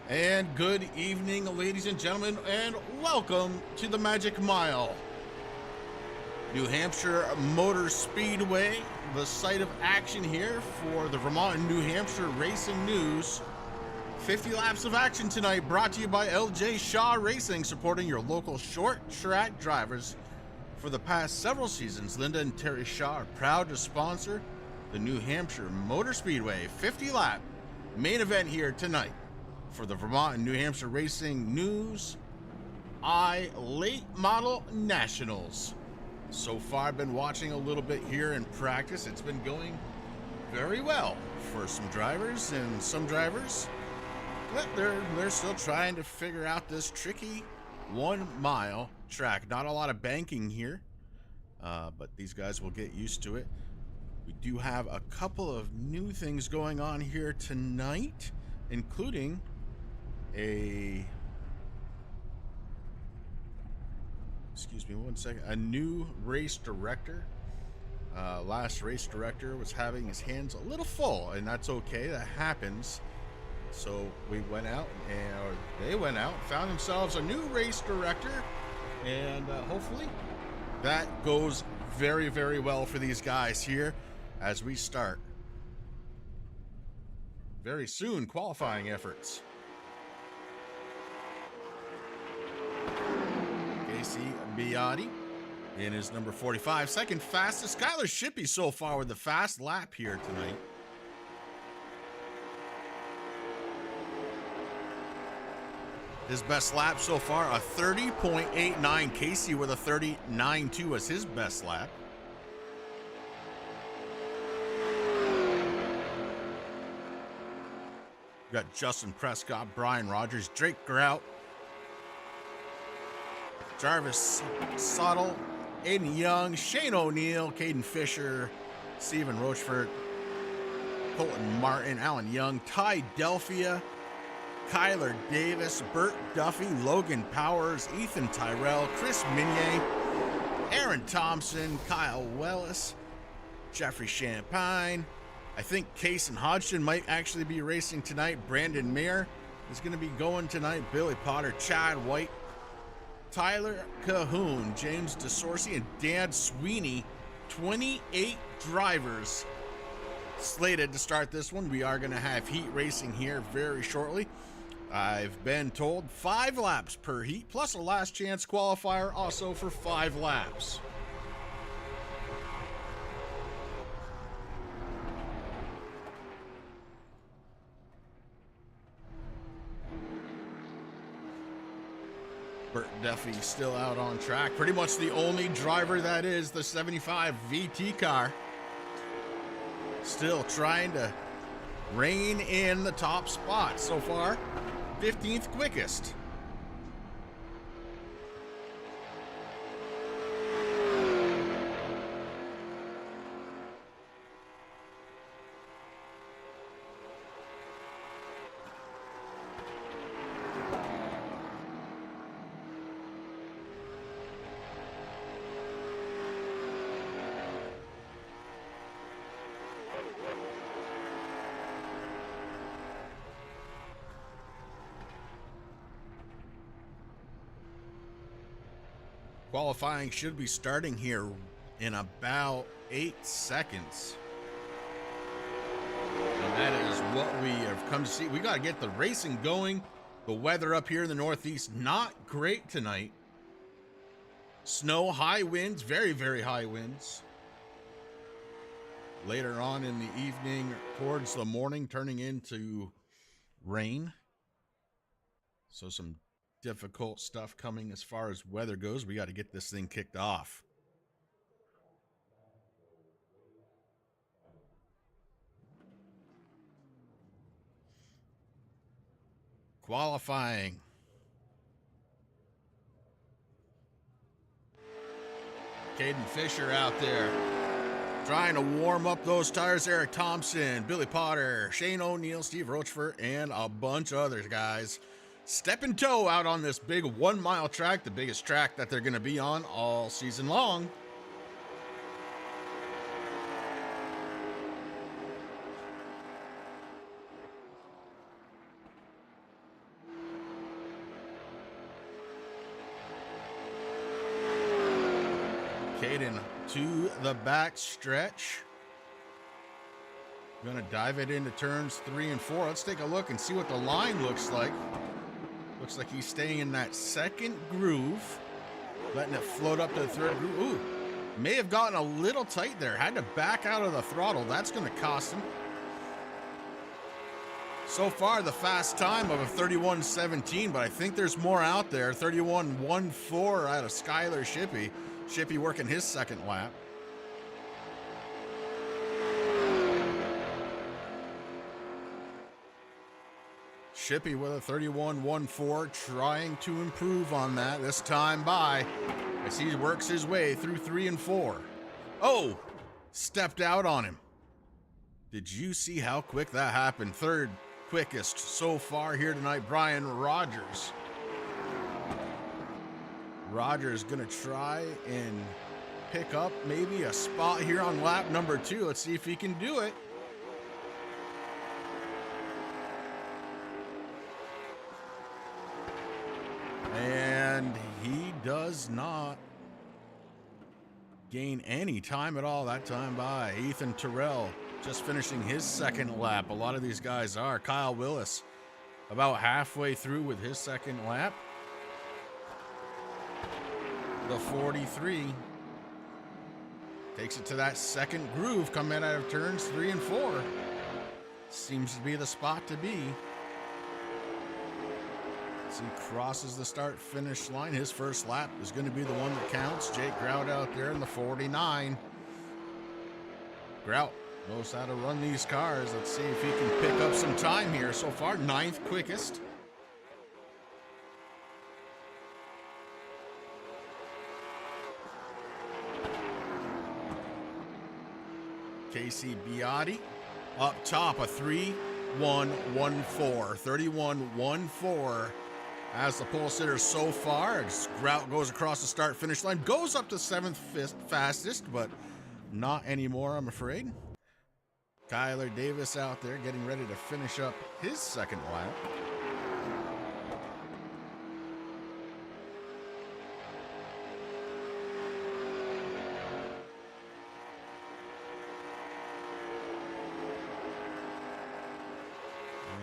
And good evening, ladies and gentlemen, and welcome to the Magic Mile. New Hampshire Motor Speedway, the site of action here for the Vermont and New Hampshire Racing News. 50 laps of action tonight, brought to you by LJ Shaw Racing, supporting your local short track drivers. For the past several seasons, Linda and Terry Shaw are proud to sponsor the New Hampshire Motor Speedway 50 lap main event here tonight. For the Vermont and New Hampshire Racing News Late Model Nationals. So far, I've been watching a little bit here in practice. It's been going very well for some drivers, and some drivers, but they're still trying to figure out this tricky 1 mile track. Not a lot of banking here, but these guys will get used to it. We do have a couple of new things going on here tonight, including a new race director. Last race director was having his hands a little full, and that's okay, that happens. So we went out, and they went out, found themselves a new race director, and hopefully that goes very, very well for these guys here as we start very soon qualifying efforts. Casey Biotti in his number 45, second fastest. Skylar Shippey so far with the fast lap here tonight. His best lap so far, a 30.89. Casey with a 39.2 as his best lap. We got Justin Prescott, Brian Rogers, Drake Grout, Jarvis Sottle, Aiden Young, Shane O'Neill, Caden Fisher, Stephen Rochefort, Colton Martin, Alan Young, Ty Delphia, Kyler Davis, Bert Duffy, Logan Powers, Ethan Tyrell, Chris Minier, Aaron Thompson, Kyle Wellis, Jeffrey Champagne. I think Case and Hodgson might actually be racing tonight. Brandon Mayer is going to be going tonight. Billy Potter, Chad White, Tyler Cahoon, James DeSorcy, and Dan Sweeney. 28 drivers slated to start this one. We are going to have heat racing here very shortly. I've been told 5 laps per heat, plus a last chance qualifier also for 5 laps. Bert Duffy still out on track. Pretty much the only driver that is the 75 VT car. Still trying to rein in the top spot so far. 15th quickest. Qualifying should be starting here in about 8 seconds. And that is what we have come to see. We got to get the racing going. The weather up here in the Northeast, not great tonight. Snow, high winds, very, very high winds. Later on in the evening, towards the morning, turning into rain. So some difficult stuff coming as far as weather goes. We got to get this thing kicked off. Qualifying. Caden Fisher out there trying to warm up those tires. Eric Thompson, Billy Potter, Shane O'Neill, Steve Rochefort, and a bunch of other guys step and toe out on this big 1 mile track, the biggest track that they're going to be on all season long. Caden to the back stretch. Gonna dive it into turns 3 and 4. Let's take a look and see what the line looks like. Looks like he's staying in that second groove, letting it float up to the third groove. Ooh, may have gotten a little tight there. Had to back out of the throttle. That's gonna cost him. So far, the fast time of a 31:17, but I think there's more out there. 31:14 out of Skylar Shippey. Shippey working his second lap. Shippey with a 31:14, trying to improve on that this time by as he works his way through 3 and 4. Oh, stepped out on him. Did you see how quick that happened? Third quickest so far here tonight, Brian Rogers. Rogers gonna try and pick up maybe a spot here on lap number 2. Let's see if he can do it. And he does not gain any time at all that time by. Ethan Terrell just finishing his second lap. A lot of these guys are. Kyle Willis about halfway through with his second lap. The 43 takes it to that second groove coming out of turns 3 and 4. Seems to be the spot to be. As he crosses the start-finish line, his first lap is going to be the one that counts. Jake Grout out there in the 49. Grout knows how to run these cars. Let's see if he can pick up some time here. So far, 9th quickest. Casey Biotti up top, a 3:1:14, 31:14 as the pole sitter so far. As Grout goes across the start-finish line, goes up to 7th fastest, but not anymore, I'm afraid. Kyler Davis out there getting ready to finish up his second lap.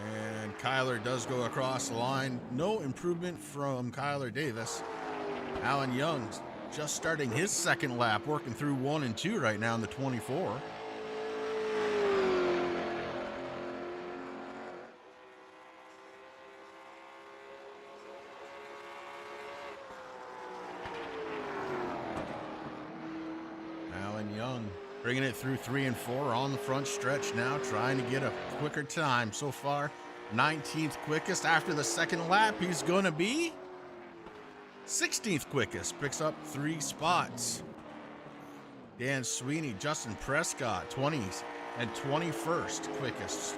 And Kyler does go across the line. No improvement from Kyler Davis. Alan Young's just starting his second lap, working through 1 and 2 right now in the 24. Young bringing it through 3 and 4 on the front stretch now, trying to get a quicker time. So far, 19th quickest. After the second lap, he's going to be 16th quickest. Picks up 3 spots. Dan Sweeney, Justin Prescott, 20s and 21st quickest.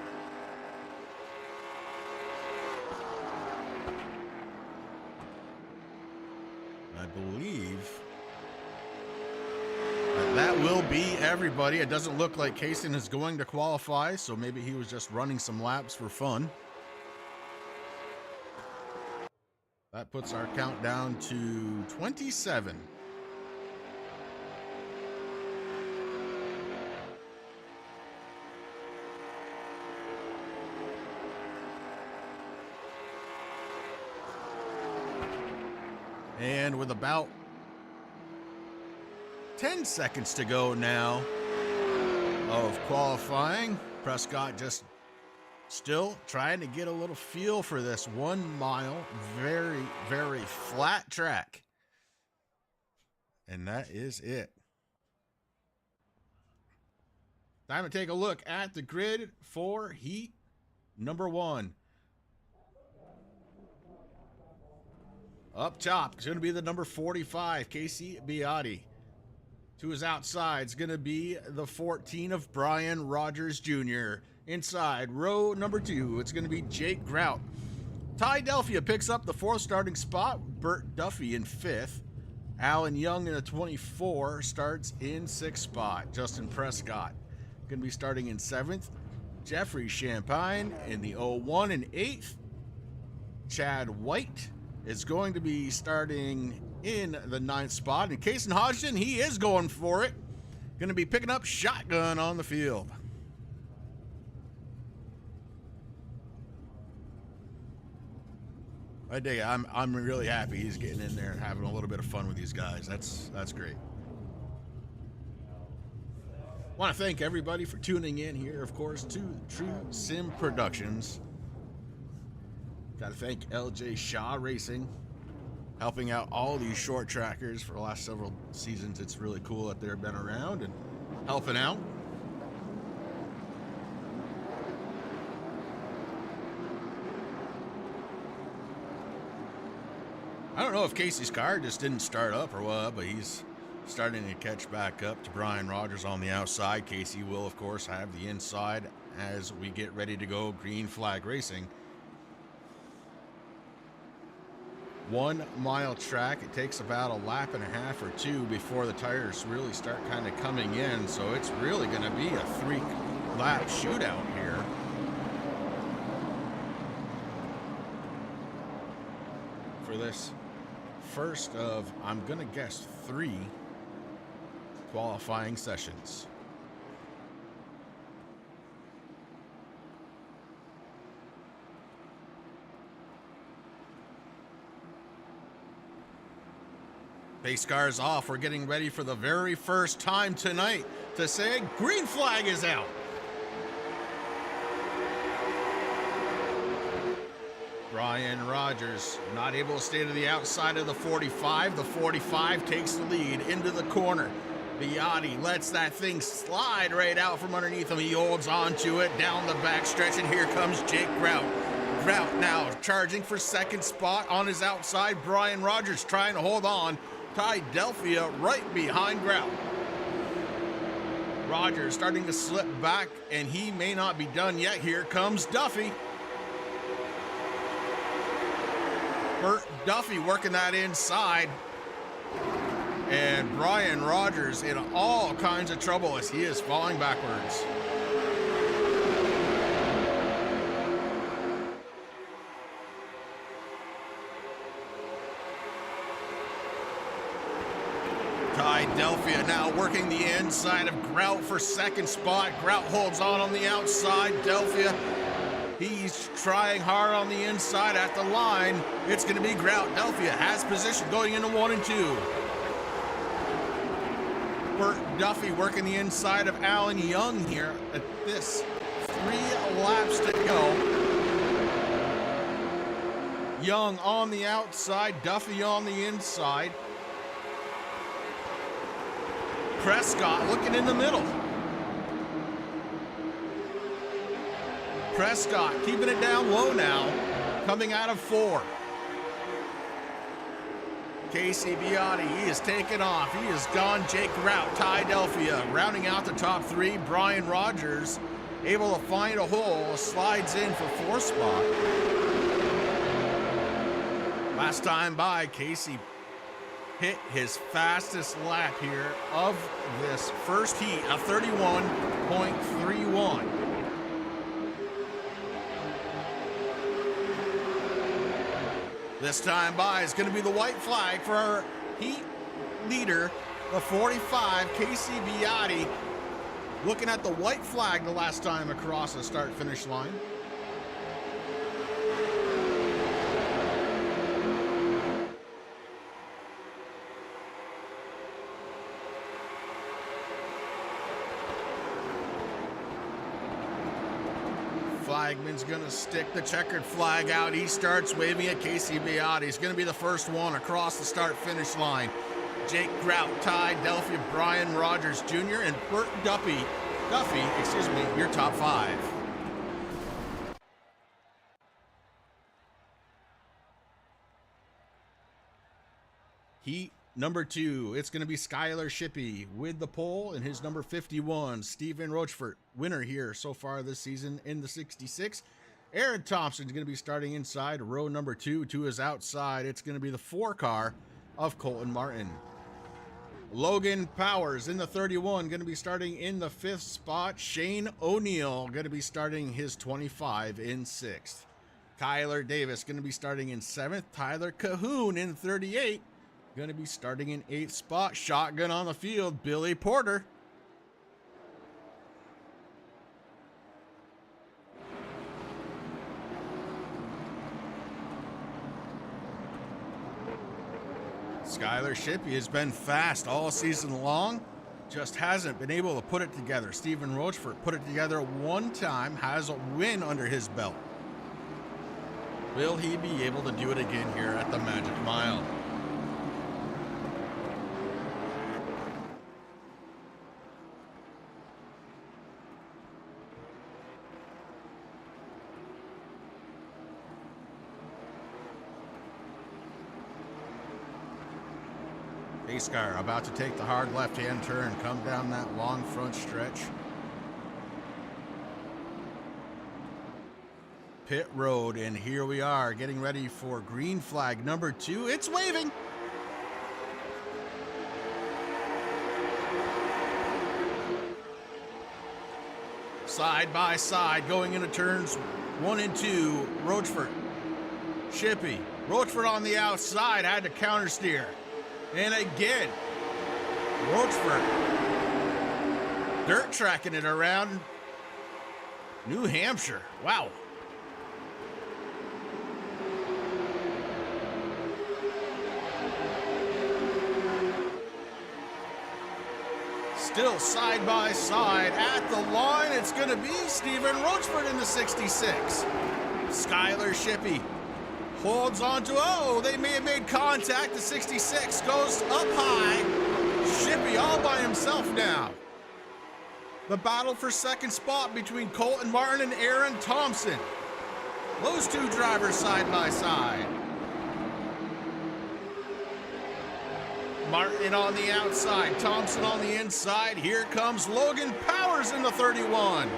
I believe that will be everybody. It doesn't look like Kaysen is going to qualify, so maybe he was just running some laps for fun. That puts our count down to 27. And with about 10 seconds to go now of qualifying, Prescott just still trying to get a little feel for this 1 mile, very, very flat track. And that is it. Time to take a look at the grid for heat number 1. Up top is going to be the number 45, Casey Biotti. To his outside is going to be the 14 of Brian Rogers Jr. Inside, row number 2, it's going to be Jake Grout. Ty Delphia picks up the 4th starting spot. Bert Duffy in 5th. Alan Young in the 24 starts in 6th spot. Justin Prescott going to be starting in 7th. Jeffrey Champagne in the 01 and 8th. Chad White is going to be starting in the 9th spot. And Kason Hodgson, he is going for it. Going to be picking up shotgun on the field. I dig it. I'm really happy he's getting in there and having a little bit of fun with these guys. That's great. Want to thank everybody for tuning in here, of course, to True Sim Productions. Got to thank LJ Shaw Racing, helping out all these short trackers for the last several seasons. It's really cool that they've been around and helping out. I don't know if Casey's car just didn't start up or what, but he's starting to catch back up to Brian Rogers on the outside. Casey will, of course, have the inside as we get ready to go green flag racing. 1 mile track. It takes about a lap and a half or two before the tires really start kind of coming in, so it's really going to be a 3-lap shootout here. For this first of, I'm going to guess, 3 qualifying sessions. Pace cars off. We're getting ready for the very first time tonight to say green flag is out. Brian Rogers not able to stay to the outside of the 45. The 45 takes the lead into the corner. Biotti lets that thing slide right out from underneath him. He holds on to it down the back stretch, and here comes Jake Grout. Grout now charging for 2nd spot on his outside. Brian Rogers trying to hold on. Ty Delphia right behind Grout. Rogers starting to slip back, and he may not be done yet. Here comes Duffy. Bert Duffy working that inside. And Brian Rogers in all kinds of trouble as he is falling backwards. Ty Delphia now working the inside of Grout for 2nd spot. Grout holds on the outside. Delphia, he's trying hard on the inside at the line. It's going to be Grout. Delphia has position going into 1 and 2. Bert Duffy working the inside of Alan Young here at this 3 laps to go. Young on the outside, Duffy on the inside. Prescott looking in the middle. Prescott keeping it down low now, coming out of 4. Casey Biotti, he is taken off. He is gone. Jake Grout, Ty Delphia rounding out the top 3. Brian Rogers able to find a hole, slides in for 4th spot. Last time by, Casey hit his fastest lap here of this first heat, a 31.31. This time by is going to be the white flag for our heat leader, the 45, Casey Biotti. Looking at the white flag the last time across the start-finish line. Flagman's going to stick the checkered flag out. He starts waving at Casey Biotti. He's going to be the first one across the start-finish line. Jake Grout, Ty Delphia, Brian Rogers Jr., and Bert Duffy, your top 5. Heat number 2, it's going to be Skylar Shippey with the pole and his number 51. Stephen Rochefort, winner here so far this season in the 66. Aaron Thompson's going to be starting inside row number 2 to his outside. It's going to be the 4 car of Colton Martin. Logan Powers in the 31, going to be starting in the 5th spot. Shane O'Neill going to be starting his 25 in 6th. Kyler Davis going to be starting in 7th. Tyler Cahoon in 38. Going to be starting in 8th spot. Shotgun on the field, Billy Porter. Skylar Shippey has been fast all season long, just hasn't been able to put it together. Stephen Rochford put it together one time, has a win under his belt. Will he be able to do it again here at the Magic Mile? Pace car about to take the hard left-hand turn, come down that long front stretch. Pit road, and here we are getting ready for green flag number 2. It's waving. Side by side going into turns 1 and 2. Rochford, Shippey, Rochford on the outside, had to counter steer. And again, Rochford dirt tracking it around New Hampshire. Wow. Still side by side at the line. It's going to be Stephen Rochford in the 66. Skylar Shippey holds on to, oh, they may have made contact. The 66 goes up high. Shippey all by himself now. The battle for second spot between Colton Martin and Aaron Thompson. Those two drivers side by side. Martin on the outside, Thompson on the inside. Here comes Logan Powers in the 31.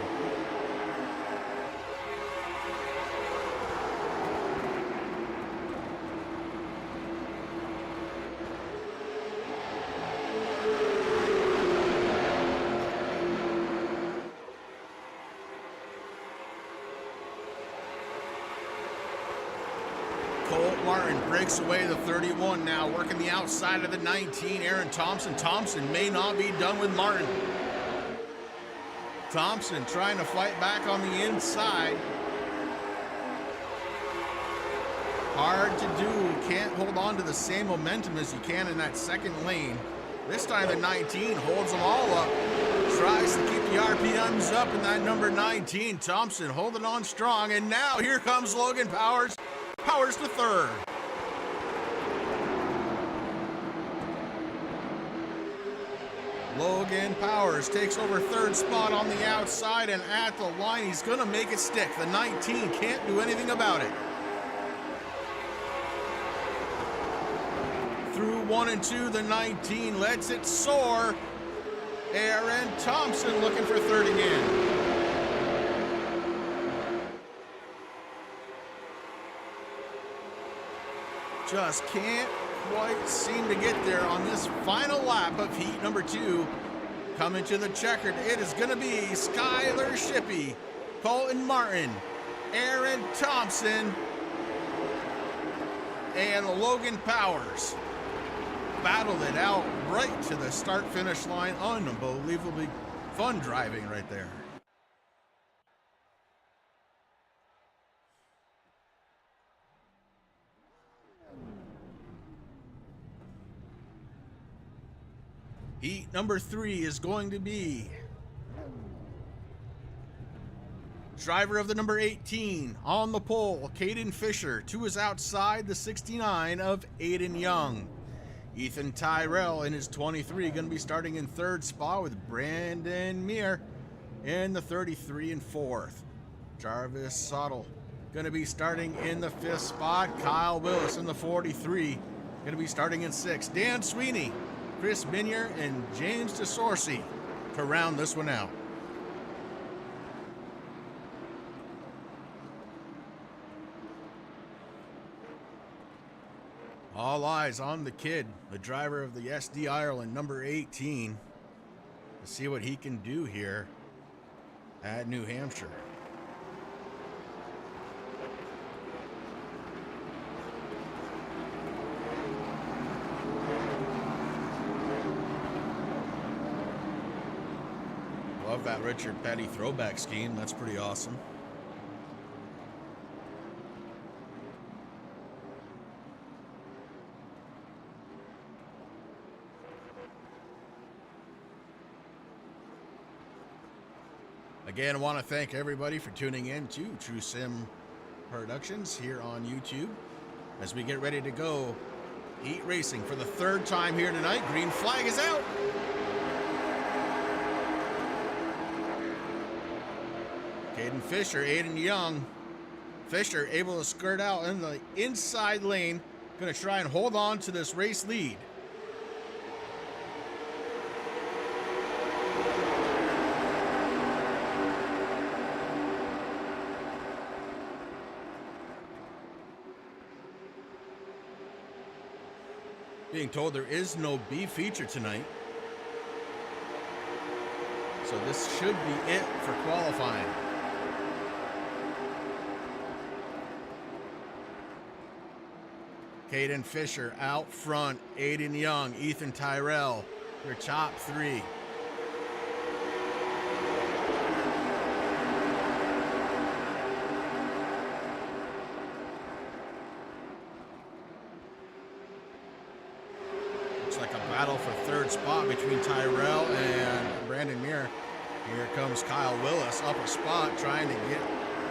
Martin breaks away the 31 now, working the outside of the 19. Aaron Thompson. Thompson may not be done with Martin. Thompson trying to fight back on the inside. Hard to do. Can't hold on to the same momentum as you can in that second lane. This time the 19 holds them all up. Tries to keep the RPMs up in that number 19. Thompson holding on strong. And now here comes Logan Powers. Powers to third. Logan Powers takes over third spot on the outside, and at the line he's gonna make it stick. The 19 can't do anything about it. Through 1 and 2, the 19 lets it soar. Aaron Thompson looking for third again. Just can't quite seem to get there on this final lap of heat number 2. Coming to the checkered, it is going to be Skylar Shippey, Colton Martin, Aaron Thompson, and Logan Powers. Battled it out right to the start-finish line. Unbelievably fun driving right there. Heat number 3 is going to be driver of the number 18 on the pole, Caden Fisher. To his outside, the 69 of Aiden Young. Ethan Tyrell in his 23 going to be starting in third spot with Brandon Meir in the 33 and fourth. Jarvis Sottle going to be starting in the 5th spot. Kyle Willis in the 43 going to be starting in 6th. Dan Sweeney, Chris Minier, and James DeSorcy to round this one out. All eyes on the kid, the driver of the SD Ireland, number 18, to see what he can do here at New Hampshire. Love that Richard Petty throwback scheme. That's pretty awesome. Again, I want to thank everybody for tuning in to True Sim Productions here on YouTube as we get ready to go heat racing for the third time here tonight. Green flag is out. Caden Fisher, Aiden Young. Fisher able to skirt out in the inside lane. Going to try and hold on to this race lead. Being told there is no B feature tonight. So this should be it for qualifying. Caden Fisher out front, Aiden Young, Ethan Tyrell, your top three. Looks like a battle for third spot between Tyrell and Brandon Muir. Here comes Kyle Willis up a spot trying to get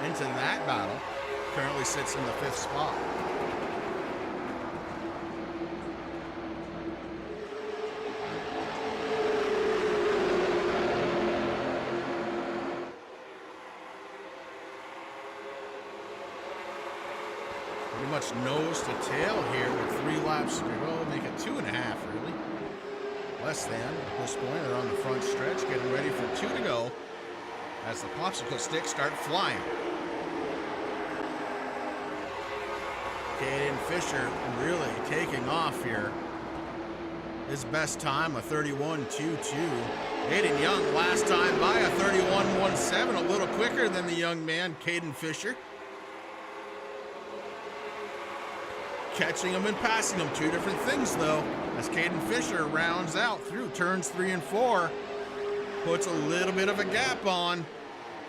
into that battle. Currently sits in the 5th spot. Pretty much nose to tail here with 3 laps to go. Make it 2.5 really. Less than at this point. They're on the front stretch getting ready for 2 to go as the popsicle sticks start flying. Caden Fisher really taking off here. His best time, a 31.22. Aiden Young last time by a 31.17, a little quicker than the young man, Caden Fisher. Catching him and passing him, 2 different things though, as Caden Fisher rounds out through turns 3 and 4, puts a little bit of a gap on,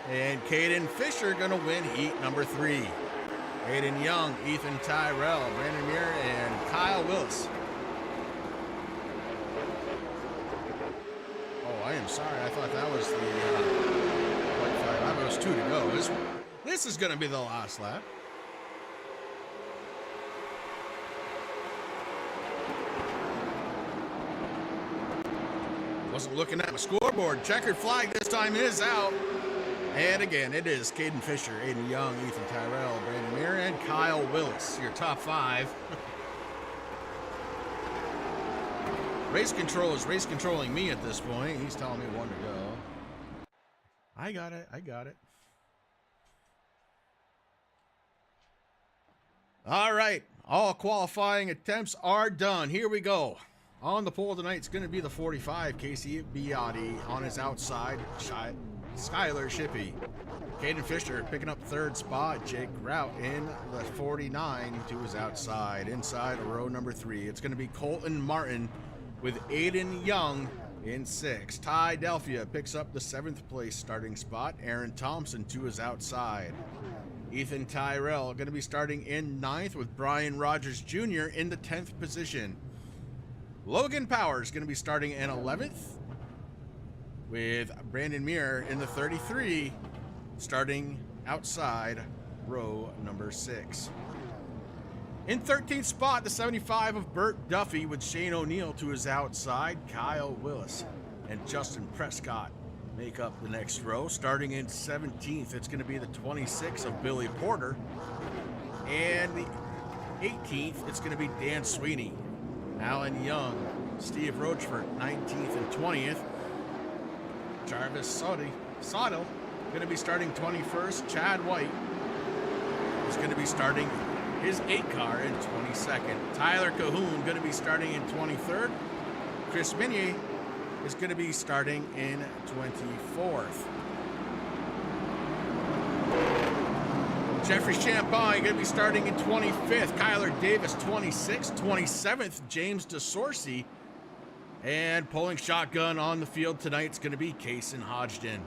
and Caden Fisher gonna win heat number 3. Aiden Young, Ethan Tyrell, Brandon Muir, and Kyle Willis. Oh, I am sorry, I thought that was the it was 2 to go. This is gonna be the last lap. Wasn't looking at my scoreboard. Checkered flag this time is out. And again, it is Caden Fisher, Aiden Young, Ethan Tyrell, Brandon Muir, and Kyle Willis, your top 5. Race control is race controlling me at this point. He's telling me 1 to go. I got it. I got it. All right. All qualifying attempts are done. Here we go. On the pole tonight, it's going to be the 45, Casey Biotti. On his outside, Skylar Shippey. Caden Fisher picking up 3rd spot. Jake Grout in the 49 to his outside. Inside row number 3, it's going to be Colton Martin with Aiden Young in 6. Ty Delphia picks up the 7th place starting spot. Aaron Thompson to his outside. Ethan Tyrell going to be starting in 9th with Brian Rogers Jr. in the 10th position. Logan Powers going to be starting in 11th with Brandon Muir in the 33, starting outside row number 6. In 13th spot, the 75 of Burt Duffy with Shane O'Neill to his outside. Kyle Willis and Justin Prescott make up the next row. Starting in 17th, it's going to be the 26 of Billy Porter. And the 18th, it's going to be Dan Sweeney. Alan Young, Steve Rochford, 19th and 20th. Jarvis Sotto going to be starting 21st. Chad White is going to be starting his 8 car in 22nd. Tyler Cahoon going to be starting in 23rd. Chris Minier is going to be starting in 24th. Jeffrey Champagne going to be starting in 25th. Kyler Davis, 26th. 27th, James DeSorcy And pulling shotgun on the field tonight is going to be Kason Hodgden.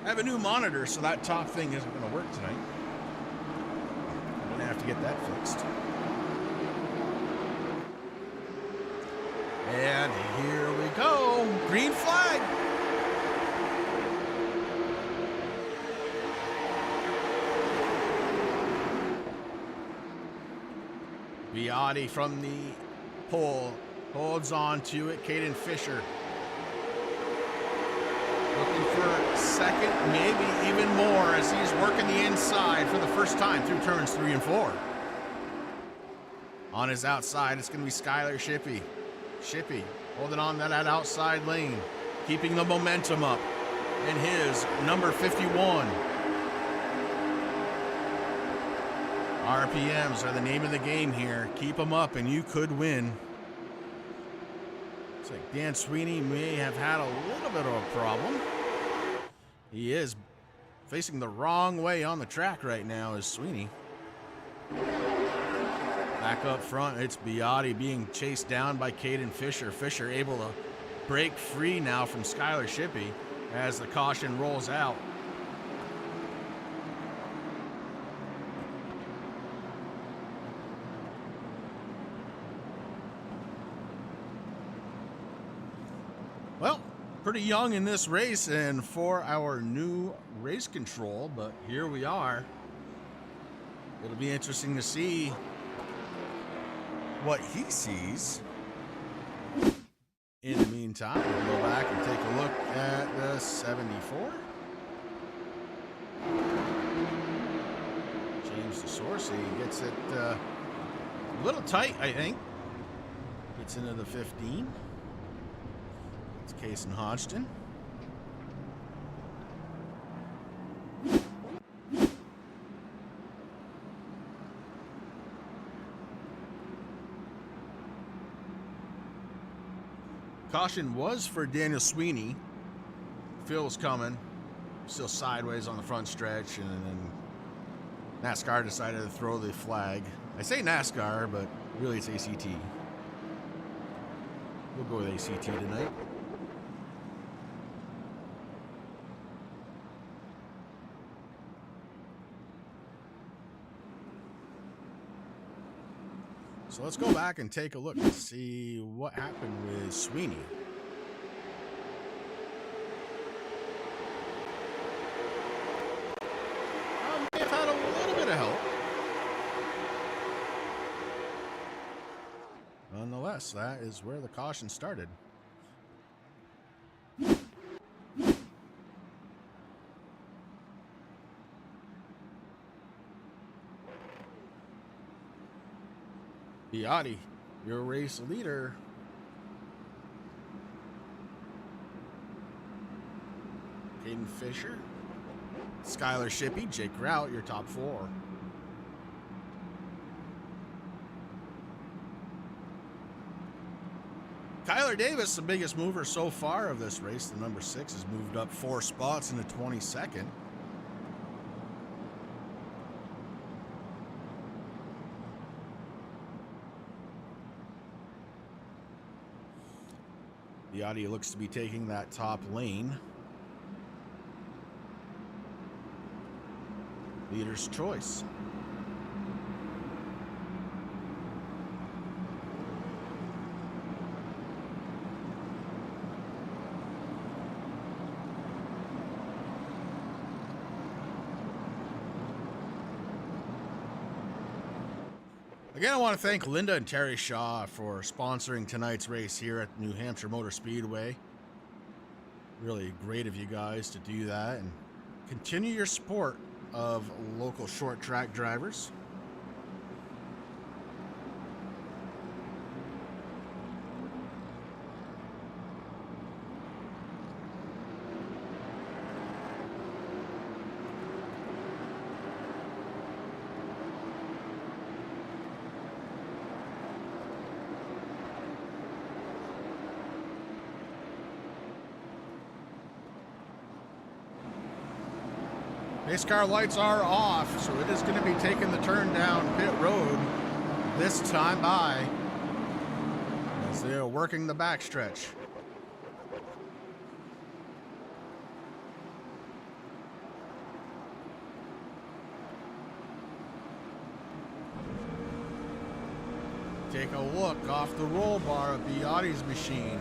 I have a new monitor, so that top thing isn't going to work tonight. I'm going to have to get that fixed. And here we go. Green flag. Biotti from the pole holds on to it. Caden Fisher looking for second, maybe even more, as he's working the inside for the first time through turns 3 and 4. On his outside, it's going to be Skylar Shippey. Shippey holding on to that outside lane, keeping the momentum up. And his number 51. RPMs are the name of the game here. Keep them up and you could win. Looks like Dan Sweeney may have had a little bit of a problem. He is facing the wrong way on the track right now is Sweeney. Back up front, it's Biotti being chased down by Caden Fisher. Fisher able to break free now from Skylar Shippey as the caution rolls out. Well, pretty young in this race and for our new race control, but here we are. It'll be interesting to see what he sees. In the meantime, we'll go back and take a look at the 74. James DeSourcy gets it a little tight, I think. Gets into the 15. It's Kason Hodgden. Caution was for Daniel Sweeney. Phil's coming. Still sideways on the front stretch, and then NASCAR decided to throw the flag. I say NASCAR, but really it's ACT. We'll go with ACT tonight. So let's go back and take a look and see what happened with Sweeney. May have had a little bit of help. Nonetheless, that is where the caution started. Biotti, your race leader. Caden Fisher, Skylar Shippey, Jake Rout, your top 4. Kyler Davis, the biggest mover so far of this race, the number 6, has moved up 4 spots in the 22nd. Biotti looks to be taking that top lane. Leader's choice. Again, I want to thank Linda and Terry Shaw for sponsoring tonight's race here at New Hampshire Motor Speedway. Really great of you guys to do that and continue your support of local short track drivers. Pace car lights are off, so it is going to be taking the turn down pit road this time by as they're working the backstretch. Take a look off the roll bar of Biotti's machine.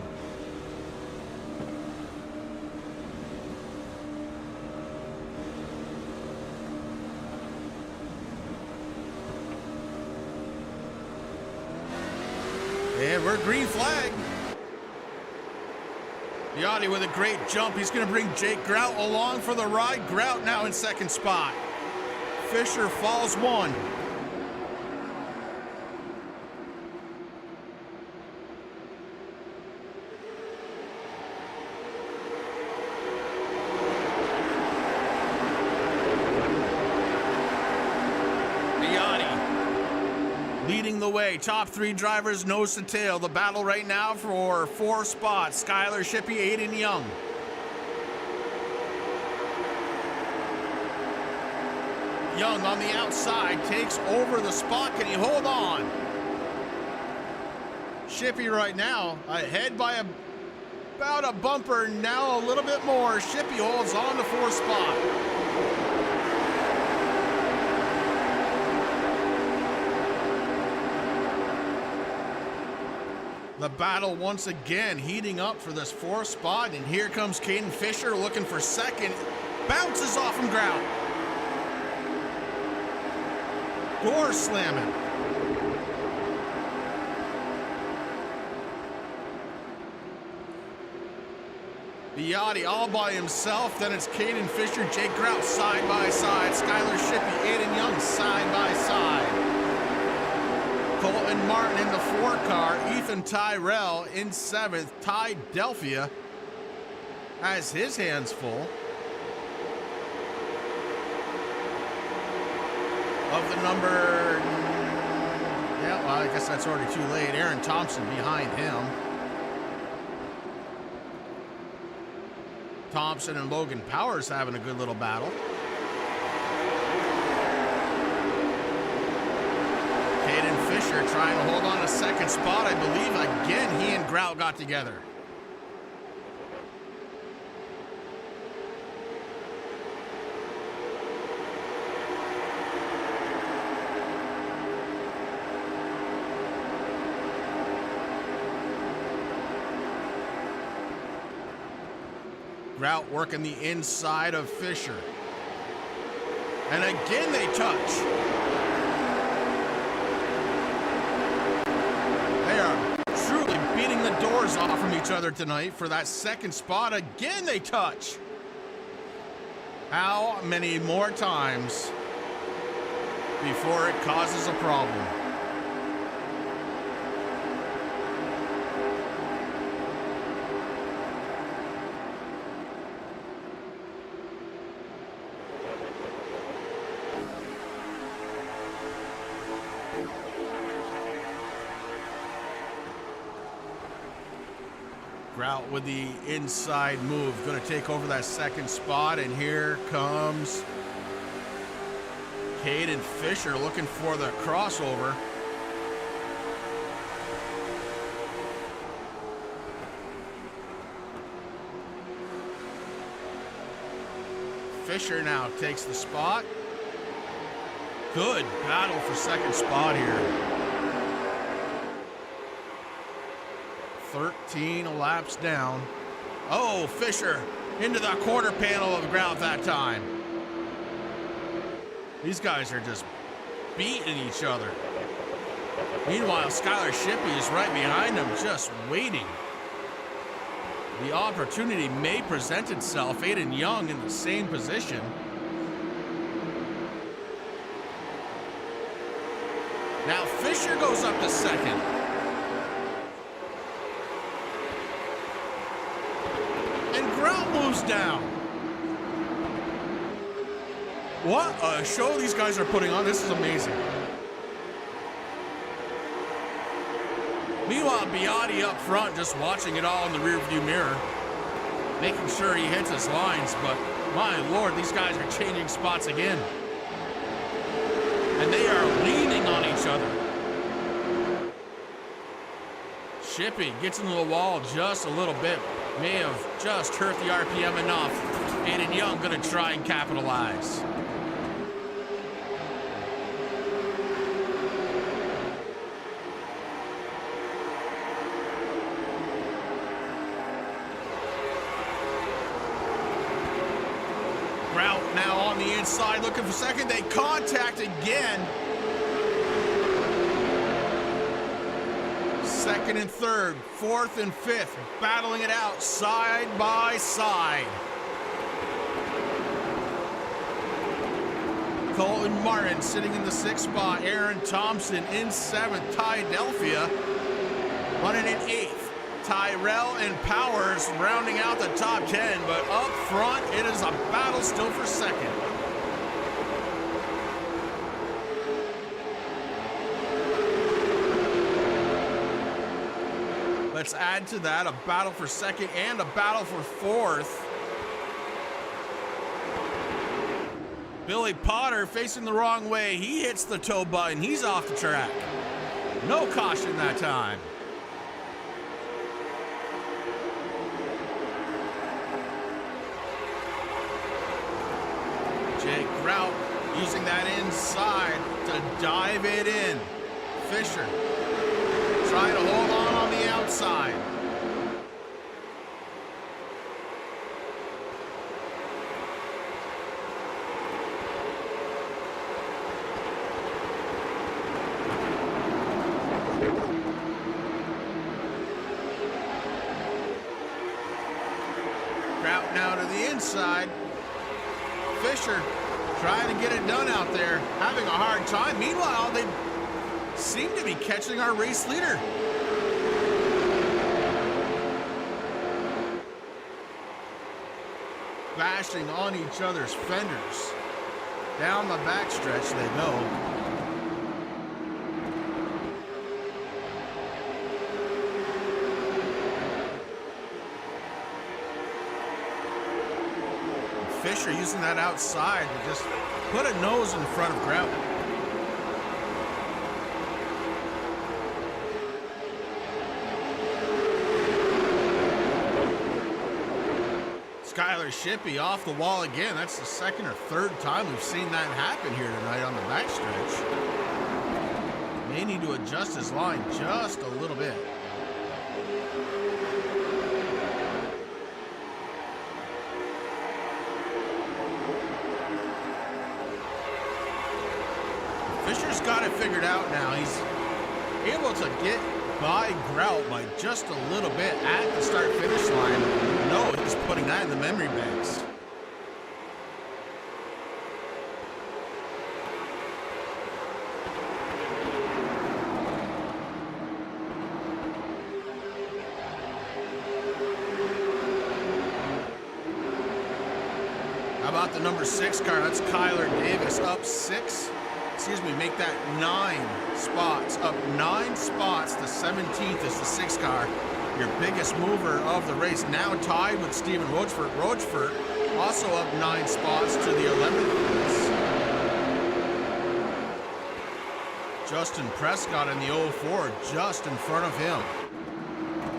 And we're green flag. Biotti with a great jump. He's going to bring Jake Grout along for the ride. Grout now in second spot. Fisher falls one. Leading the way, top three drivers nose to tail. The battle right now for 4 spots. Skylar Shippey, Aiden Young. Young on the outside takes over the spot. Can he hold on? Shippey right now ahead by about a bumper. Now a little bit more. Shippey holds on to 4th spot. The battle once again heating up for this 4th spot, and here comes Caden Fisher looking for second. Bounces off from Grout. Door slamming. Biotti all by himself. Then it's Caden Fisher, Jake Grout side by side. Skylar Shippey, Aiden Young side by side. Colton Martin in the 4 car. Ethan Tyrell in 7th. Ty Delphia has his hands full. Of the number, yeah, well, I guess that's already too late. Aaron Thompson behind him. Thompson and Logan Powers having a good little battle. Caden Fisher trying to hold on to 2nd spot. I believe, again, he and Grout got together. Grout working the inside of Fisher. And again they touch. They are truly beating the doors off from each other tonight for that 2nd spot. Again they touch. How many more times before it causes a problem? Grout with the inside move, going to take over that 2nd spot, and here comes Caden Fisher looking for the crossover. Fisher now takes the spot. Good battle for 2nd spot here. 13 laps down. Oh, Fisher into the quarter panel of Grout that time. These guys are just beating each other. Meanwhile, Skylar Shippey is right behind him, just waiting. The opportunity may present itself. Aiden Young in the same position. Now Fisher goes up to 2nd. Moves down. What a show these guys are putting on. This is amazing. Meanwhile, Biotti up front just watching it all in the rearview mirror, making sure he hits his lines, but My Lord, these guys are changing spots again. And they are leaning on each other. Shippy gets into the wall just a little bit. May have just hurt the RPM enough. Aiden Young gonna try and capitalize. Grout now on the inside looking for second. They contact again. Second and third, fourth and fifth, battling it out side by side. Colton Martin sitting in the sixth spot. Aaron Thompson in seventh. Ty Delphia running in eighth. Tyrell and Powers rounding out the top 10, but up front, it is a battle still for second. Let's add to that a battle for second and a battle for fourth. Billy Potter facing the wrong way. He hits the toe button. He's off the track. No caution that time. Jake Grout using that inside to dive it in. Fisher trying to hold on the outside. Grout now to the inside. Fisher trying to get it done out there, having a hard time. Meanwhile, they seem to be catching our race leader. Bashing on each other's fenders. Down the backstretch they go. Fisher using that outside to just put a nose in front of Grout. Skylar Shippey off the wall again. That's the second or third time we've seen that happen here tonight on the backstretch. May need to adjust his line just a little bit. Fisher's got it figured out now. He's able to get by Grout by just a little bit at the start-finish line. No, he's putting that in the memory banks. How about the number 6 car? That's Kyler Davis up 6. Make that 9 spots. Up 9 spots. The 17th is the 6 car. Your biggest mover of the race. Now tied with Stephen Rochefort. Rochefort also up 9 spots to the 11th place. Justin Prescott in the 04 just in front of him.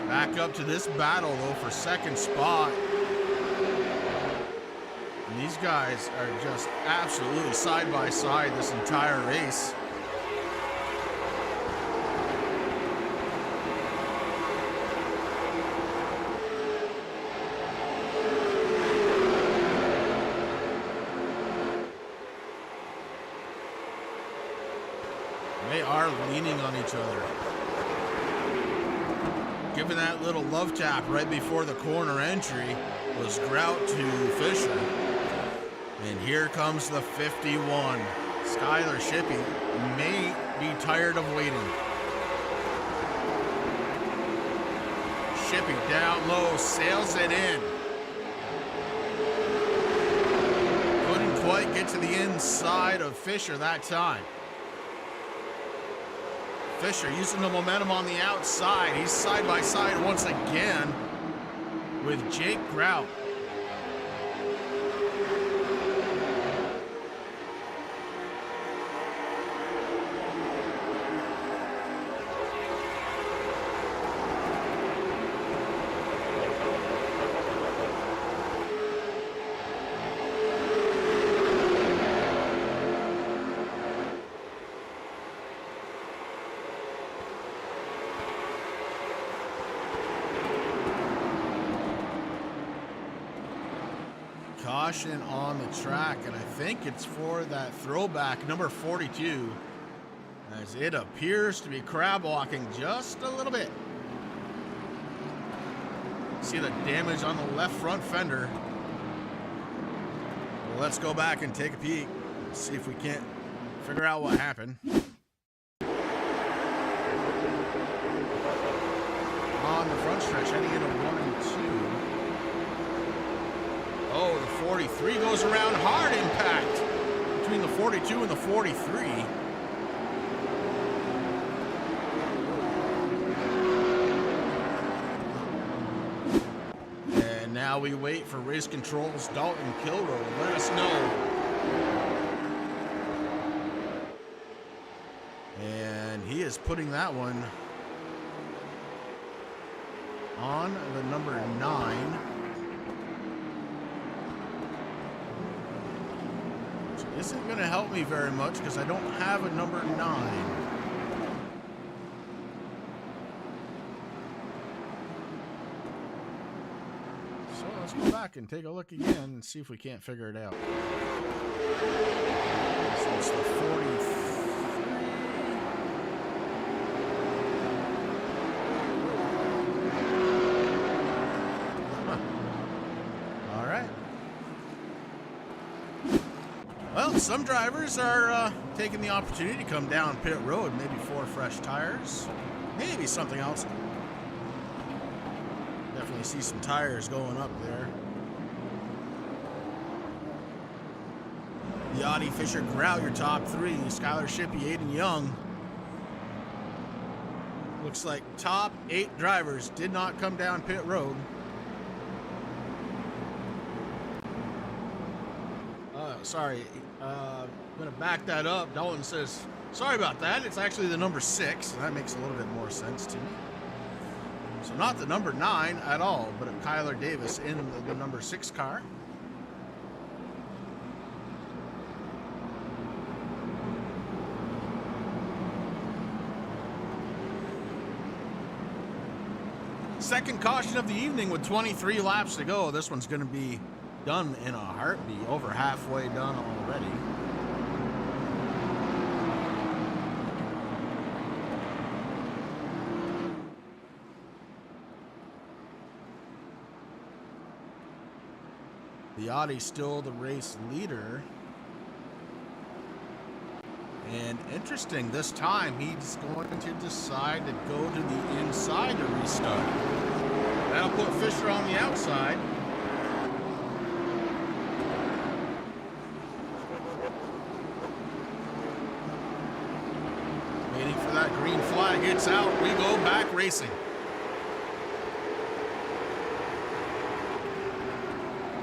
Back up to this battle though for second spot. These guys are just absolutely side by side this entire race. They are leaning on each other. Giving that little love tap right before the corner entry was Grout to Fisher. And here comes the 51. Skylar Shippey may be tired of waiting. Shippey down low, sails it in. Couldn't quite get to the inside of Fisher that time. Fisher using the momentum on the outside. He's side by side once again with Jake Grout. caution on the track, and I think it's for that throwback number 42, as it appears to be crab walking just a little bit. See the damage on the left front fender. Well, let's go back and take a peek, see if we can't figure out what happened. On the front stretch, heading into 1 and 2. Oh, the 43 goes around. Hard impact between the 42 and the 43. And now we wait for Race Control's Dalton Kilroy. Let us know. And he is putting that one on the number 9. Which isn't going to help me very much because I don't have a number 9. So let's go back and take a look again and see if we can't figure it out. So it's the 43. Well, some drivers are taking the opportunity to come down pit road, maybe for fresh tires, maybe something else. Definitely see some tires going up there. Yachty, Fisher, Grau, your top 3. Skylar Shippey, Aiden Young. Looks like top 8 drivers did not come down pit road. Sorry, I'm going to back that up. Dalton says, sorry about that. It's actually the number 6, and that makes a little bit more sense to me. So not the number 9 at all, but Kyler Davis in the number 6 car. Second caution of the evening with 23 laps to go. This one's going to be done in a heartbeat, over halfway done already. The Audi still the race leader. And interesting, this time he's going to decide to go to the inside to restart. That'll put Fisher on the outside. That green flag gets out, we go back racing.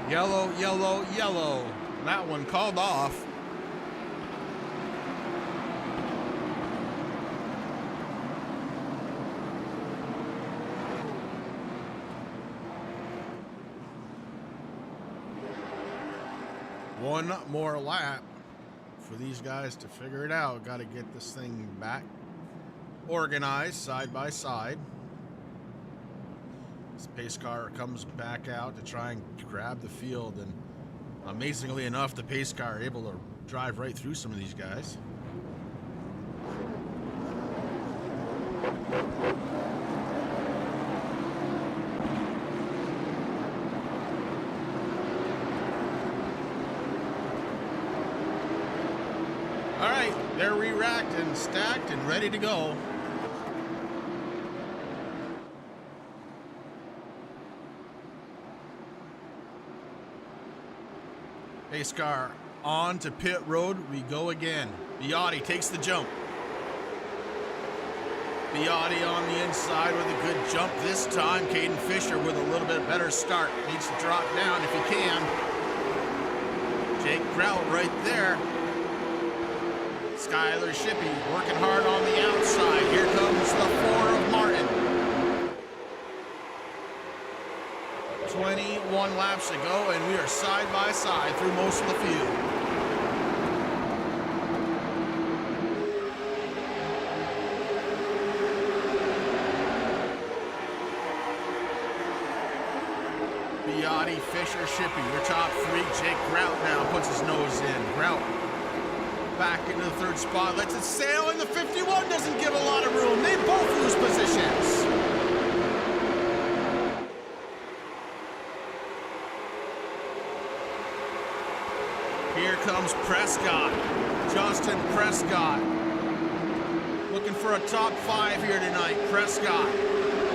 Yellow, yellow, yellow. That one called off. One more lap for these guys to figure it out. Got to get this thing back organized side by side. This pace car comes back out to try and grab the field, and amazingly enough, the pace car able to drive right through some of these guys. All right, they're re-racked and stacked and ready to go. Pace car on to pit road. We go again. Biotti takes the jump. Biotti on the inside with a good jump this time. Caden Fisher with a little bit better start. Needs to drop down if he can. Jake Grout right there. Skylar Shippey working hard on the outside. Here comes the 4 of Martin. 21 laps to go, and we are side by side through most of the field. Biotti, Fisher, Shippey, your top three. Jake Grout now puts his nose in. Grout back into the third spot, lets it sail, and the 51 doesn't give a lot of room. They both lose positions. Here comes Prescott, Justin Prescott, looking for a top 5 here tonight. Prescott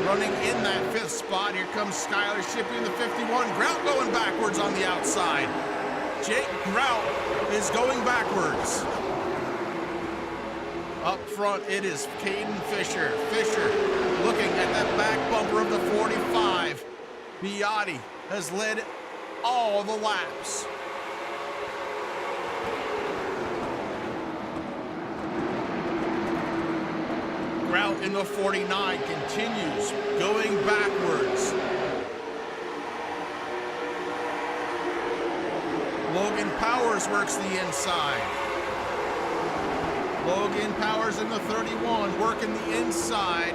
running in that 5th spot. Here comes Skylar Shippey in the 51. Grout going backwards on the outside. Jake Grout is going backwards. Up front, it is Caden Fisher. Fisher looking at that back bumper of the 45. Biotti has led all the laps. Grout in the 49 continues going backwards. Logan Powers works the inside. Logan Powers in the 31 working the inside.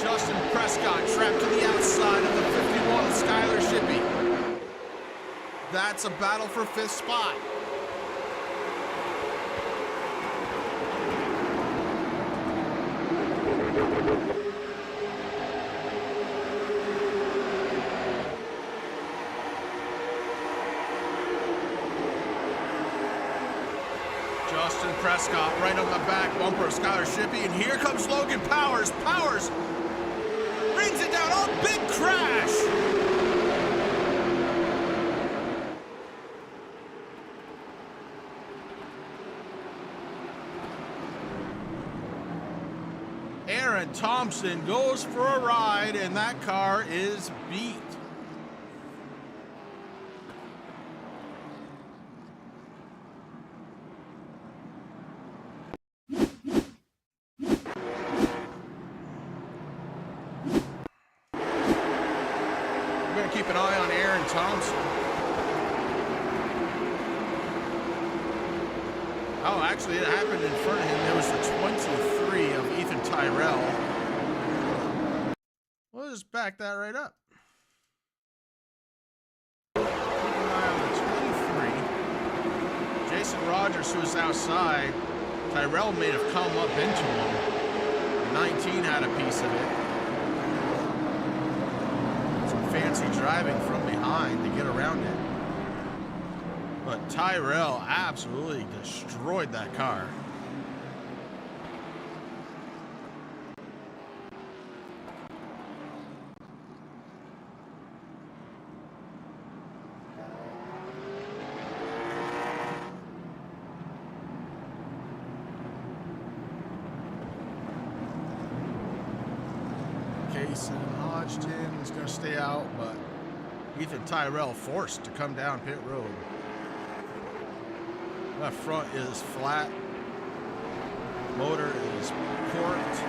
Justin Prescott trapped to the outside of the 51. Skylar Shippey. That's a battle for 5th spot. Justin Prescott right on the back bumper of Skylar Shippey, and here comes Logan Powers. Powers brings it down. Oh, big crash! Aaron Thompson goes for a ride, and that car is beat. Keep an eye on Aaron Thompson. Oh, actually, it happened in front of him. It was the 23 of Ethan Tyrell. We'll just back that right up. Keep an eye on the 23. Jason Rogers, who was outside. Tyrell may have come up into him. 19 had a piece of it. Fancy driving from behind to get around it. But Tyrell absolutely destroyed that car. Jason Hodgson is going to stay out, but Ethan Tyrell forced to come down pit road. Left front is flat. Motor is corked.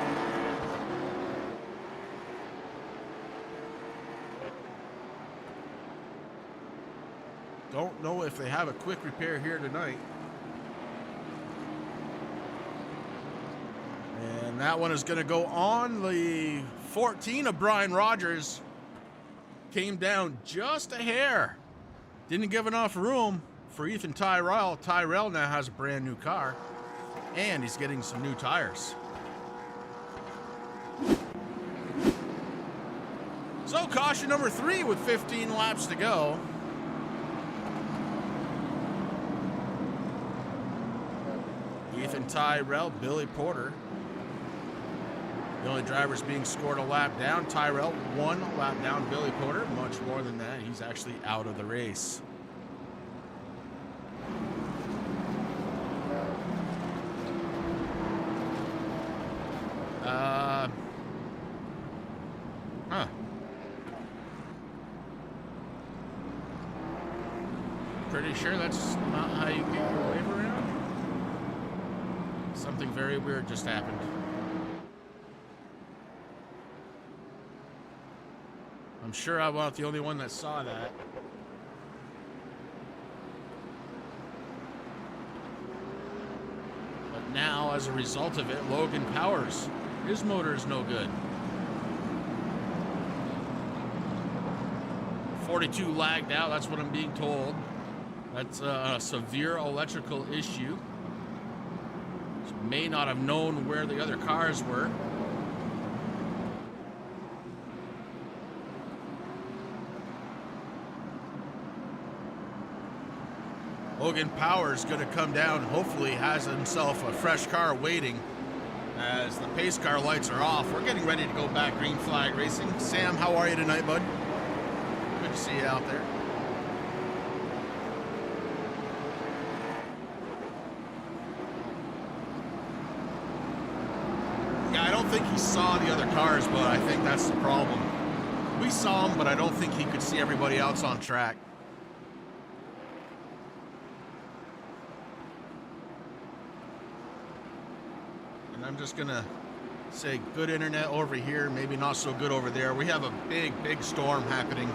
Don't know if they have a quick repair here tonight. And that one is going to go on the 14 of Brian Rogers. Came down just a hair. Didn't give enough room for Ethan Tyrell. Tyrell now has a brand new car, and he's getting some new tires. So caution number 3 with 15 laps to go. Ethan Tyrell, Billy Porter. The only drivers being scored a lap down. Tyrell 1 lap down. Billy Porter much more than that. He's actually out of the race. Pretty sure that's not how you get your wave around. Something very weird just happened. I'm sure I'm not the only one that saw that. But now, as a result of it, Logan Powers, his motor is no good. 42 lagged out, that's what I'm being told. That's a severe electrical issue. May not have known where the other cars were. Logan Power's going to come down, hopefully has himself a fresh car waiting as the pace car lights are off. We're getting ready to go back green flag racing. Sam, how are you tonight, bud? Good to see you out there. Yeah, I don't think he saw the other cars, but I think that's the problem. We saw him, but I don't think he could see everybody else on track. I'm just gonna say good internet over here, maybe not so good over there. We have a big storm happening.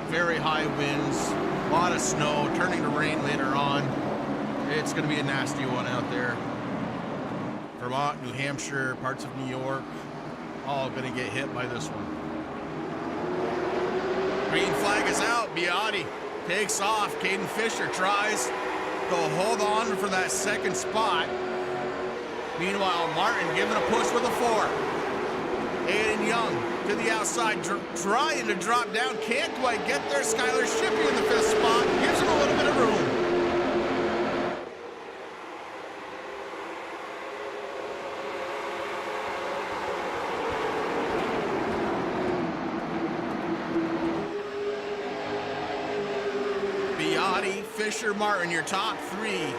Very high winds, a lot of snow, turning to rain later on. It's gonna be a nasty one out there. Vermont, New Hampshire, parts of New York, all gonna get hit by this one. Green flag is out. Biotti takes off. Caden Fisher tries to hold on for that second spot. Meanwhile, Martin giving a push with a 4. Aiden Young to the outside, trying to drop down. Can't quite get there. Skylar Shippey in the 5th spot. Gives him a little bit of room. Biotti, Fisher, Martin, your top 3.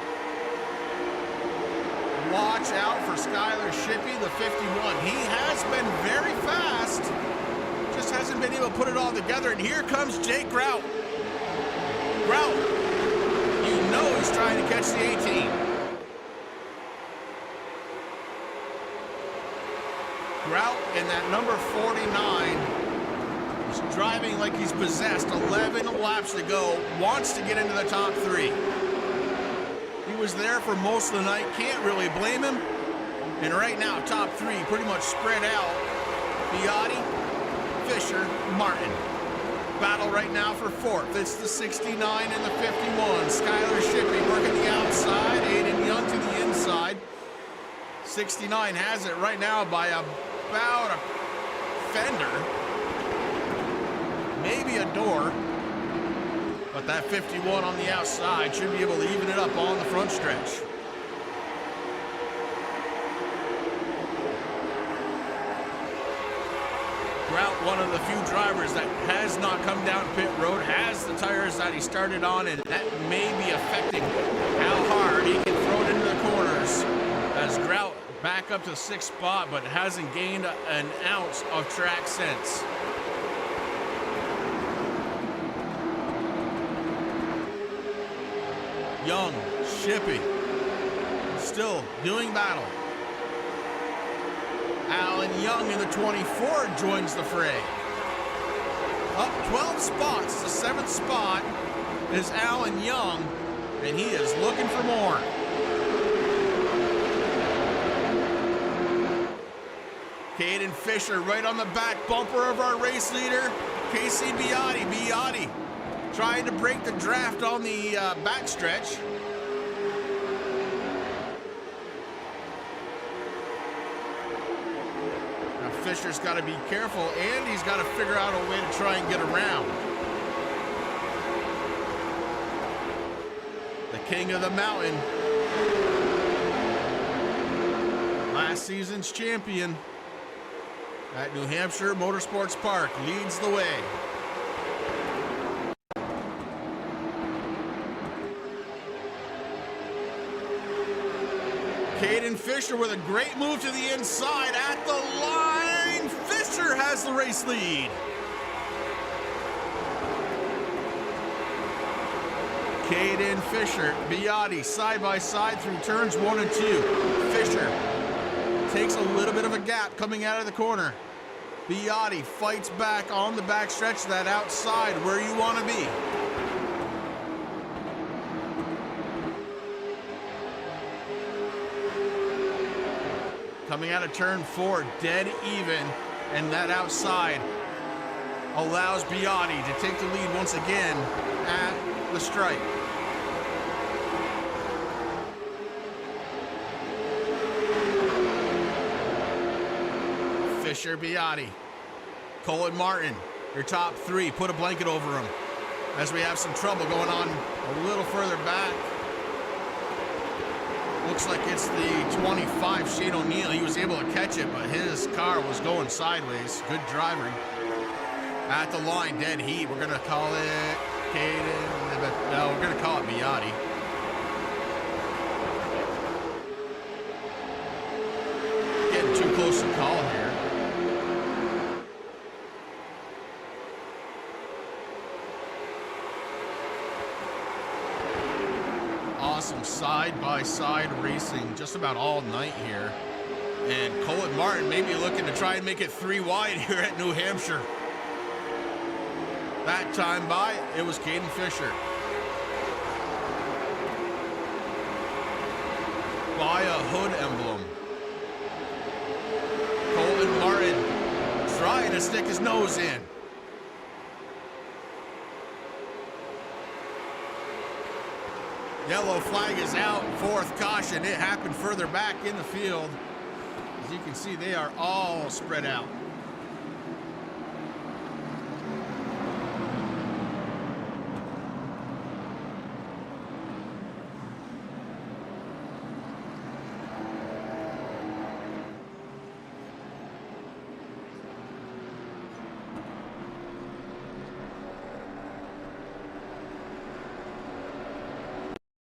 Watch out for Skylar Shippey, the 51. He has been very fast. Just hasn't been able to put it all together. And here comes Jake Grout. Grout, you know he's trying to catch the 18. Grout in that number 49 is driving like he's possessed. 11 laps to go. Wants to get into the top 3. He was there for most of the night, can't really blame him. And right now, top 3 pretty much spread out. Biotti, Fisher, Martin. Battle right now for 4th. It's the 69 and the 51. Skylar Shippey working the outside. Aiden Young to the inside. 69 has it right now by about a fender. Maybe a door. But that 51 on the outside should be able to even it up on the front stretch. Grout, one of the few drivers that has not come down pit road, has the tires that he started on, and that may be affecting how hard he can throw it into the corners. As Grout back up to the 6th spot, but hasn't gained an ounce of track since. Young, Shippey, still doing battle. Alan Young in the 24 joins the fray. Up 12 spots, the 7th spot is Alan Young, and he is looking for more. Caden Fisher right on the back bumper of our race leader, Casey Biotti. Biotti trying to break the draft on the backstretch. Now Fisher's got to be careful, and he's got to figure out a way to try and get around. The king of the mountain, last season's champion at New Hampshire Motorsports Park, leads the way. Caden Fisher with a great move to the inside at the line. Fisher has the race lead. Caden Fisher, Biotti side by side through turns 1 and 2. Fisher takes a little bit of a gap coming out of the corner. Biotti fights back on the backstretch, that outside where you want to be. Coming out of turn 4, dead even, and that outside allows Biotti to take the lead once again at the stripe. Fisher, Biotti, Colin Martin, your top three. Put a blanket over them as we have some trouble going on a little further back. Looks like it's the 25, Shane O'Neill. He was able to catch it, but his car was going sideways. Good driving. At the line, dead heat. We're going to call it Caden. No, we're going to call it Biotti. Getting too close to call here. Awesome side-by-side racing just about all night here. And Colin Martin may be looking to try and make it 3 wide here at New Hampshire. That time by, it was Caden Fisher. By a hood emblem. Colin Martin trying to stick his nose in. Yellow flag is out, 4th caution. It happened further back in the field. As you can see, they are all spread out.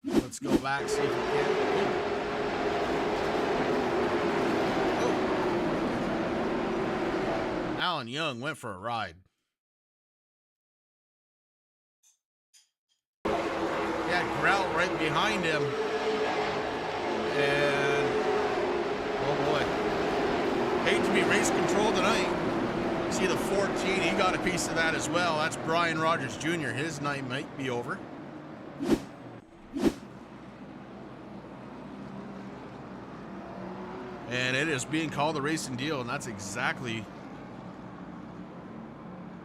Let's go back, see if we can. Oh. Alan Young went for a ride. He had Grout right behind him. And, oh boy. Hate to be race control tonight. See the 14, he got a piece of that as well. That's Brian Rogers Jr. His night might be over. And it is being called a racing deal, and that's exactly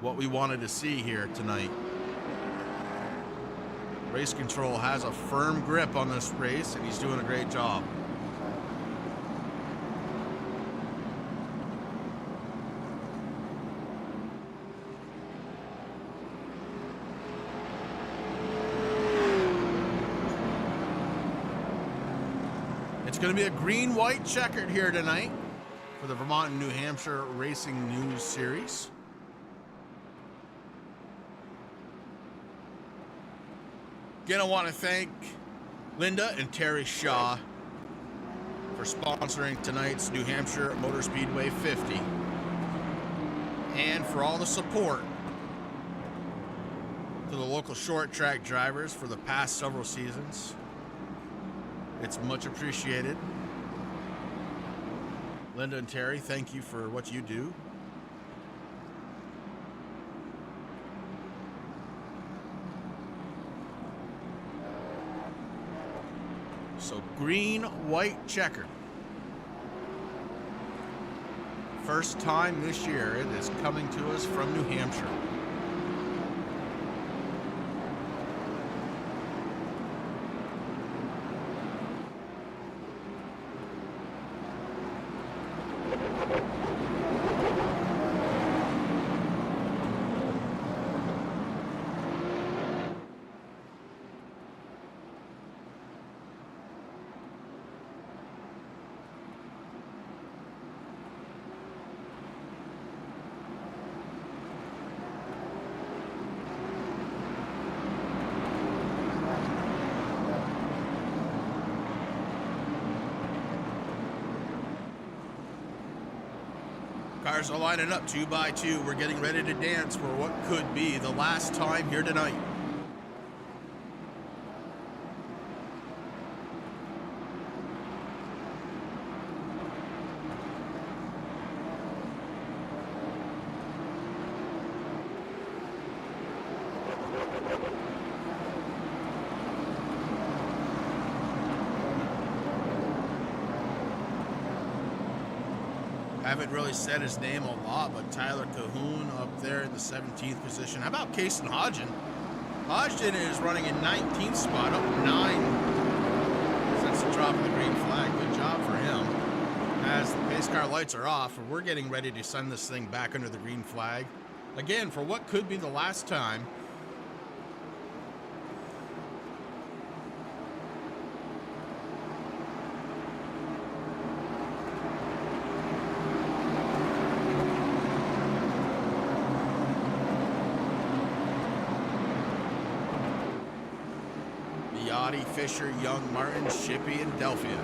what we wanted to see here tonight. Race control has a firm grip on this race, and he's doing a great job. It's going to be a green-white checkered here tonight for the Vermont and New Hampshire Racing News Series. Again, I want to thank Linda and Terry Shaw for sponsoring tonight's New Hampshire Motor Speedway 50 and for all the support to the local short track drivers for the past several seasons. It's much appreciated. Linda and Terry, thank you for what you do. So green, white checker. First time this year it is coming to us from New Hampshire. Cars are lining up 2 by 2. We're getting ready to dance for what could be the last time here tonight. Haven't really said his name a lot, but Tyler Cahoon up there in the 17th position. How about Kason Hodgson? Hodgson is running in 19th spot, up 9 since the drop of the green flag. Good job for him. As the pace car lights are off, we're getting ready to send this thing back under the green flag. Again, for what could be the last time. Fisher, Young, Martin, Shippey, and Delphia.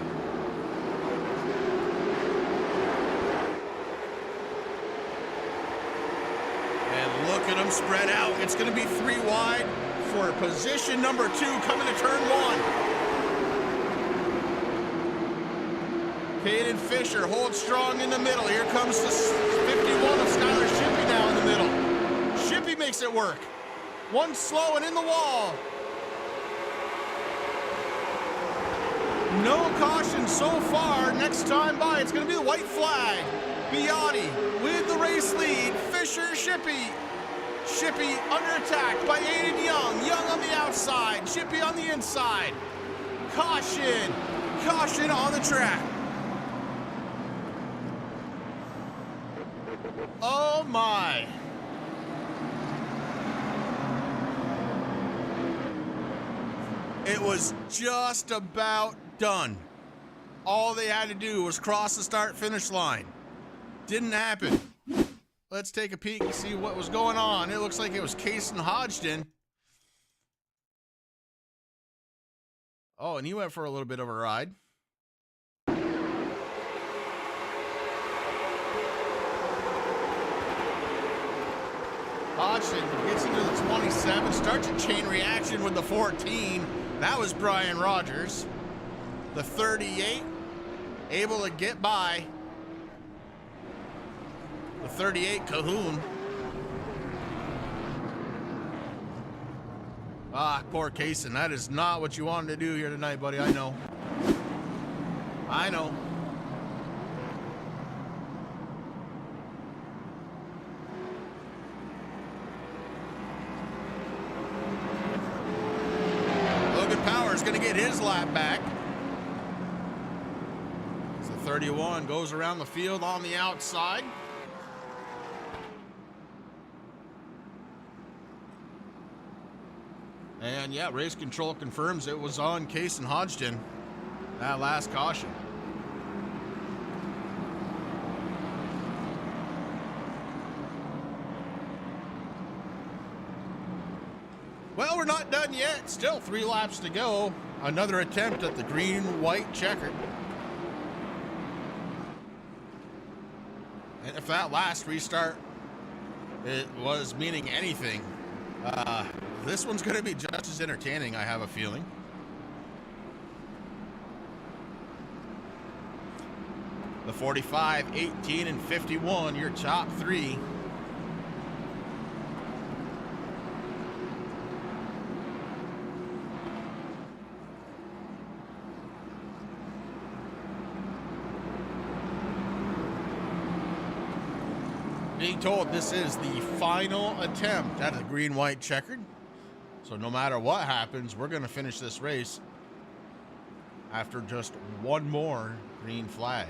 And look at them spread out. It's going to be 3 wide for position number 2 coming to turn 1. Caden Fisher holds strong in the middle. Here comes the 51 of Skylar Shippey now in the middle. Shippey makes it work. One slow and in the wall. No caution so far. Next time by, it's going to be the white flag. Biotti with the race lead. Fisher, Shippey. Shippey under attack by Aiden Young. Young on the outside. Shippey on the inside. Caution. Caution on the track. Oh my. It was just about done. All they had to do was cross the start-finish line. Didn't happen. Let's take a peek and see what was going on. It looks like it was Kason Hodgson. Oh, and he went for a little bit of a ride. Hodgson gets into the 27, starts a chain reaction with the 14. That was Brian Rogers. The 38, able to get by. The 38, Cahoon. Ah, poor Kason. That is not what you wanted to do here tonight, buddy. I know. I know. Logan Power's going to get his lap back. 31 goes around the field on the outside. And yeah, race control confirms it was on Kason Hodgson, that last caution. Well, we're not done yet. Still 3 laps to go. Another attempt at the green-white checker. And if that last restart it was meaning anything, this one's going to be just as entertaining, I have a feeling. The 45, 18, and 51, your top 3. Being told this is the final attempt at the green-white checkered. So no matter what happens, we're going to finish this race after just one more green flag.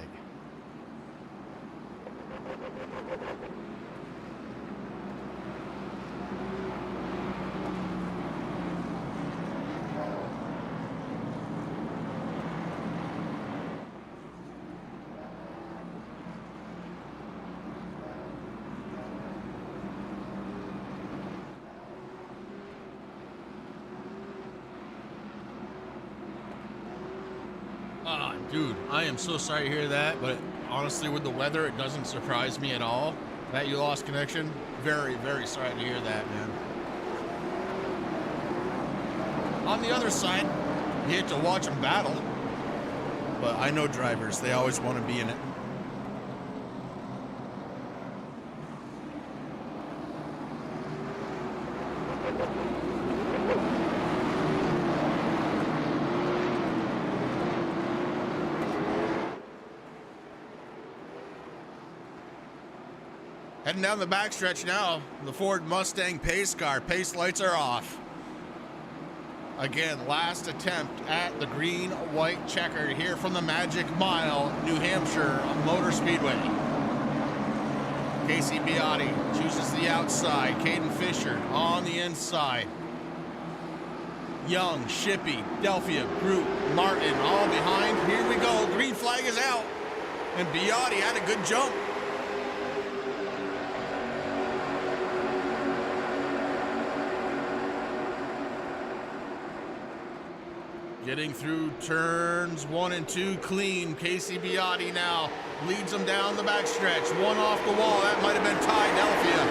Dude, I am so sorry to hear that, but honestly, with the weather, it doesn't surprise me at all that you lost connection. Very, very sorry to hear that, man. On the other side, you hate to watch them battle, but I know drivers, they always want to be in it. Heading down the backstretch now, the Ford Mustang pace car. Pace lights are off. Again, last attempt at the green-white checker here from the Magic Mile, New Hampshire Motor Speedway. Casey Biotti chooses the outside. Caden Fisher on the inside. Young, Shippey, Delphia, Groot, Martin all behind. Here we go. Green flag is out. And Biotti had a good jump. Getting through turns 1 and 2 clean. Casey Biotti now leads them down the backstretch. One off the wall. That might have been Ty Delphia.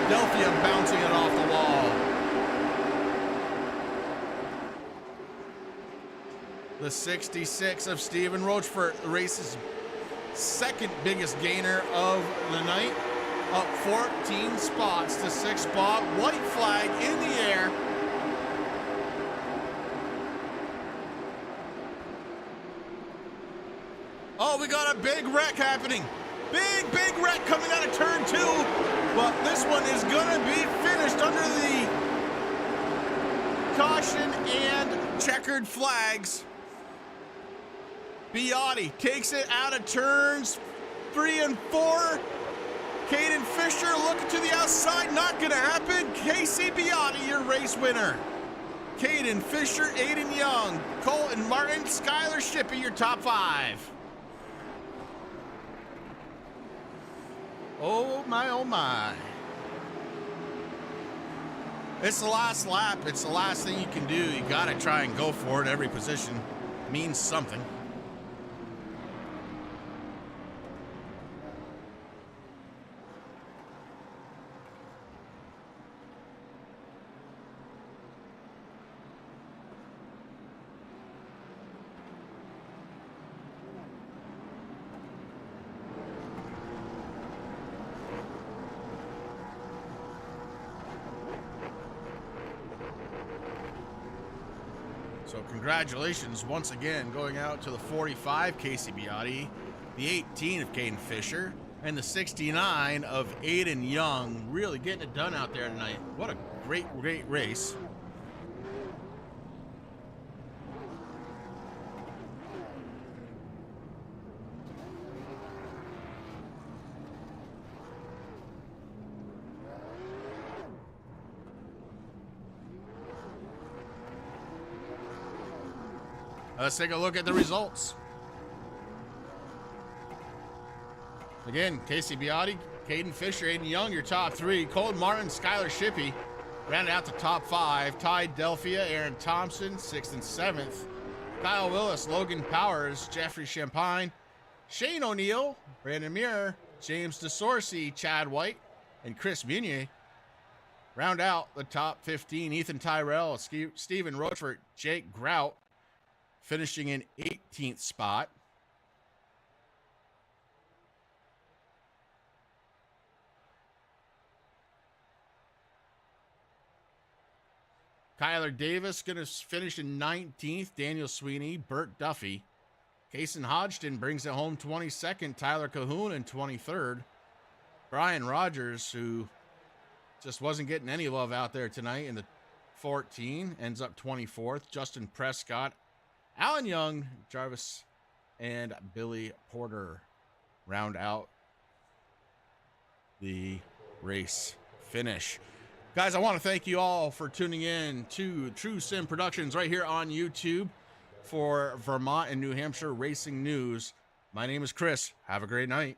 Delphia bouncing it off the wall. The 66 of Stephen Rochefort, the race's second biggest gainer of the night. Up 14 spots to 6th spot. White flag in the air. Oh, we got a big wreck happening. Big wreck coming out of turn 2. But this one is gonna be finished under the caution and checkered flags. Biotti takes it out of turns 3 and 4. Caden Fisher looking to the outside, not gonna happen. Casey Biotti, your race winner. Caden Fisher, Aiden Young, Colton Martin, Skylar Shippey, your top 5. Oh my, oh my. It's the last lap. It's the last thing you can do. You gotta try and go for it. Every position means something. So congratulations once again going out to the 45, Casey Biotti, the 18 of Caden Fisher, and the 69 of Aiden Young. Really getting it done out there tonight. What a great race. Let's take a look at the results. Again, Casey Biotti, Caden Fisher, Aiden Young, your top 3. Colton Martin, Skylar Shippey rounded out the top 5. Ty Delphia, Aaron Thompson, 6th and 7th. Kyle Willis, Logan Powers, Jeffrey Champagne, Shane O'Neill, Brandon Muir, James DeSourcy, Chad White, and Chris Munier round out the top 15. Ethan Tyrell, Stephen Rochefort, Jake Grout, finishing in 18th spot. Kyler Davis going to finish in 19th. Daniel Sweeney, Burt Duffy. Kason Hodgson brings it home 22nd. Tyler Cahoon in 23rd. Brian Rogers, who just wasn't getting any love out there tonight in the 14, ends up 24th. Justin Prescott, Alan Young, Jarvis, and Billy Porter round out the race finish. Guys, I want to thank you all for tuning in to True Sim Productions right here on YouTube for Vermont and New Hampshire racing news. My name is Chris. Have a great night.